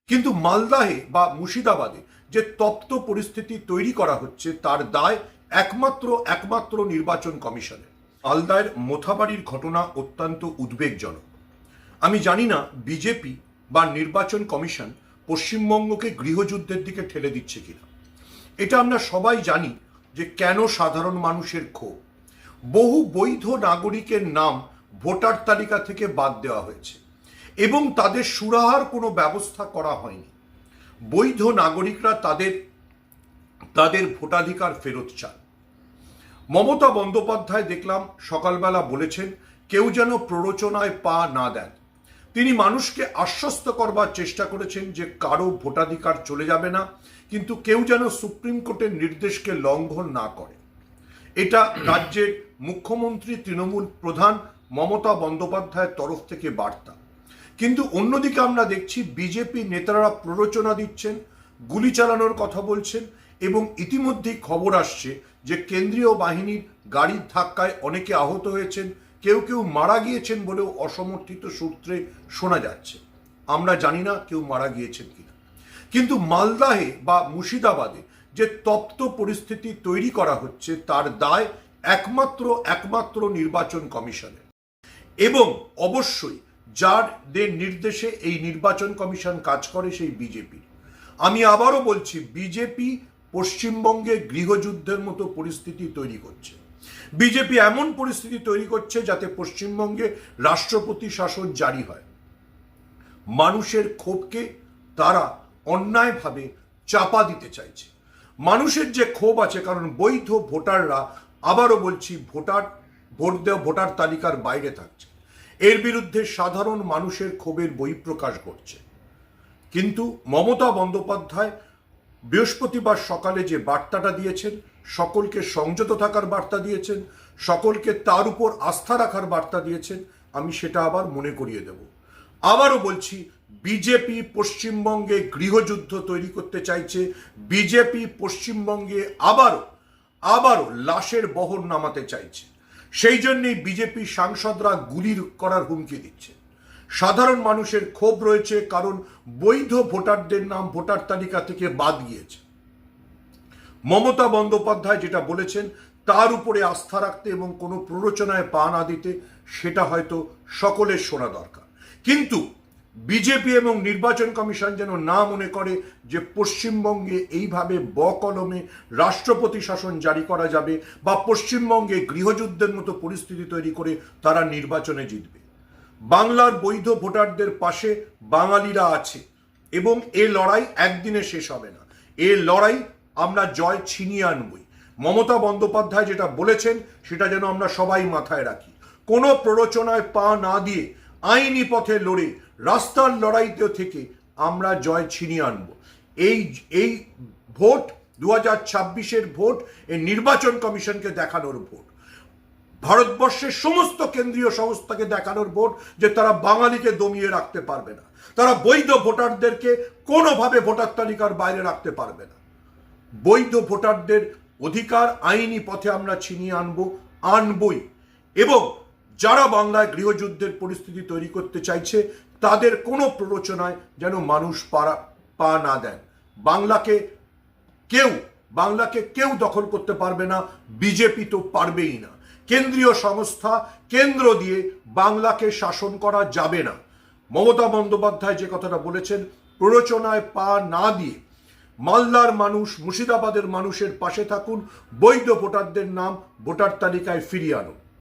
কিন্তু মালদাহে বা মুর্শিদাবাদে যে তপ্ত পরিস্থিতি তৈরি করা হচ্ছে তার দায় একমাত্র নির্বাচন কমিশনের। মালদায় মোথাবাড়ির ঘটনা অত্যন্ত উদ্বেগজনক। আমি জানি না বিজেপি বা নির্বাচন কমিশন পশ্চিমবঙ্গকে গৃহযুদ্ধের দিকে ঠেলে দিচ্ছে কিনা। এটা আমরা সবাই জানি যে কেন সাধারণ মানুষের ক্ষোভ। বহু বৈধ নাগরিকের নাম ভোটার তালিকা থেকে বাদ দেওয়া হয়েছে এবং তাদের সুরাহার কোনো ব্যবস্থা করা হয়নি। বৈধ নাগরিকরা তাদের ভোটাধিকার ফেরত চান। মমতা বন্দ্যোপাধ্যায় দেখলাম সকালবেলা বলেছেন কেউ যেন প্ররোচনায় পা না দেন। তিনি মানুষকে আশ্বস্ত করবার চেষ্টা করেছেন যে কারো ভোটাধিকার চলে যাবে না, কিন্তু কেউ যেন সুপ্রিম কোর্টের নির্দেশকে লঙ্ঘন না করে। এটা রাজ্যের মুখ্যমন্ত্রী তৃণমূল প্রধান মমতা বন্দ্যোপাধ্যায়ের তরফ থেকে বার্তা। কিন্তু অন্যদিকে আমরা দেখছি বিজেপি নেতারা প্ররোচনা দিচ্ছেন, গুলি চালানোর কথা বলছেন এবং ইতিমধ্যেই খবর আসছে যে কেন্দ্রীয় বাহিনীর গাড়ির ধাক্কায় অনেকে আহত হয়েছেন, কেউ কেউ মারা গিয়েছেন বলেও অসমর্থিত সূত্রে শোনা যাচ্ছে। আমরা জানি না কেউ মারা গিয়েছেন কিনা। কিন্তু মালদাহে বা মুর্শিদাবাদে যে তপ্ত পরিস্থিতি তৈরি করা হচ্ছে তার দায় একমাত্র নির্বাচন কমিশনের এবং অবশ্যই যাদের নির্দেশে এই নির্বাচন কমিশন কাজ করে সেই বিজেপি। আমি আবারও বলছি, বিজেপি পশ্চিমবঙ্গে গৃহযুদ্ধের মতো পরিস্থিতি তৈরি করছে। বিজেপি এমন পরিস্থিতি তৈরি করছে যাতে পশ্চিমবঙ্গে রাষ্ট্রপতি শাসন জারি হয়। মানুষের ক্ষোভকে তারা অন্যায়ভাবে চাপা দিতে চাইছে। মানুষের যে ক্ষোভ আছে, কারণ বৈধ ভোটাররা, আবারও বলছি, ভোটার তালিকার বাইরে থাকছে, এর বিরুদ্ধে সাধারণ মানুষের ক্ষোভের বহিঃপ্রকাশ ঘটছে। কিন্তু মমতা বন্দ্যোপাধ্যায় বৃহস্পতিবার সকালে যে বার্তাটা দিয়েছেন, সকলকে সংযত থাকার বার্তা দিয়েছেন, সকলকে তার উপর আস্থা রাখার বার্তা দিয়েছেন, আমি সেটা আবার মনে করিয়ে দেব। আবারও বলছি, বিজেপি পশ্চিমবঙ্গে গৃহযুদ্ধ তৈরি করতে চাইছে। বিজেপি পশ্চিমবঙ্গে আবারও লাশের বহর নামাতে চাইছে। সেই জন্যই বিজেপি সাংসদরা গুলি করার হুমকি দিচ্ছে। সাধারণ মানুষের ক্ষোভ রয়েছে, কারণ বৈধ ভোটারদের নাম ভোটার তালিকা থেকে বাদ গিয়েছে। মমতা বন্দ্যোপাধ্যায় যেটা বলেছেন তার উপরে আস্থা রাখতে এবং কোনো প্ররোচনায় পা না দিতে, সেটা হয়তো সকলের শোনা দরকার। কিন্তু বিজেপি এবং নির্বাচন কমিশন যেন না মনে করে যে পশ্চিমবঙ্গে এইভাবে বকলমে রাষ্ট্রপতি শাসন জারি করা যাবে বা পশ্চিমবঙ্গে গৃহযুদ্ধের মতো পরিস্থিতি তৈরি করে তারা নির্বাচনে জিতবে। বাংলার বৈধ ভোটারদের পাশে বাঙালিরা আছে এবং এ লড়াই একদিনে শেষ হবে না। এ লড়াই আমরা জয় ছিনিয়ে আনবই। মমতা বন্দ্যোপাধ্যায় যেটা বলেছেন সেটা যেন আমরা সবাই মাথায় রাখি। কোনো প্ররোচনায় পা না দিয়ে আইনি পথে লড়ে রাস্তার লড়াইতে থেকে আমরা জয় ছিনিয়ে আনব। এই ভোট 2026-এর ভোট এই নির্বাচন কমিশনকে দেখানোর ভোট, ভারতবর্ষের সমস্ত কেন্দ্রীয় সংস্থাকে দেখানোর ভোট যে তারা বাঙালিকে দমিয়ে রাখতে পারবে না, তারা বৈধ ভোটারদেরকে কোনোভাবে ভোটার তালিকার বাইরে রাখতে পারবে না। বৈধ ভোটারদের অধিকার আইনি পথে আমরা ছিনিয়ে আনবই এবং যারা বাংলায় গৃহযুদ্ধের পরিস্থিতি তৈরি করতে চাইছে তাদের কোনো প্ররোচনায় যেন মানুষ পা না দেন। বাংলাকে কেউ দখল করতে পারবে না, বিজেপি তো পারবেই না। কেন্দ্রীয় সংস্থা কেন্দ্র দিয়ে বাংলাকে শাসন করা যাবে না। মমতা বন্দ্যোপাধ্যায় যে কথাটা বলেছেন, প্ররোচনায় পা না দিয়ে মালদার মানুষ, মুর্শিদাবাদের মানুষের পাশে থাকুন, বৈধ ভোটারদের নাম ভোটার তালিকায় ফিরিয়ে আনুন।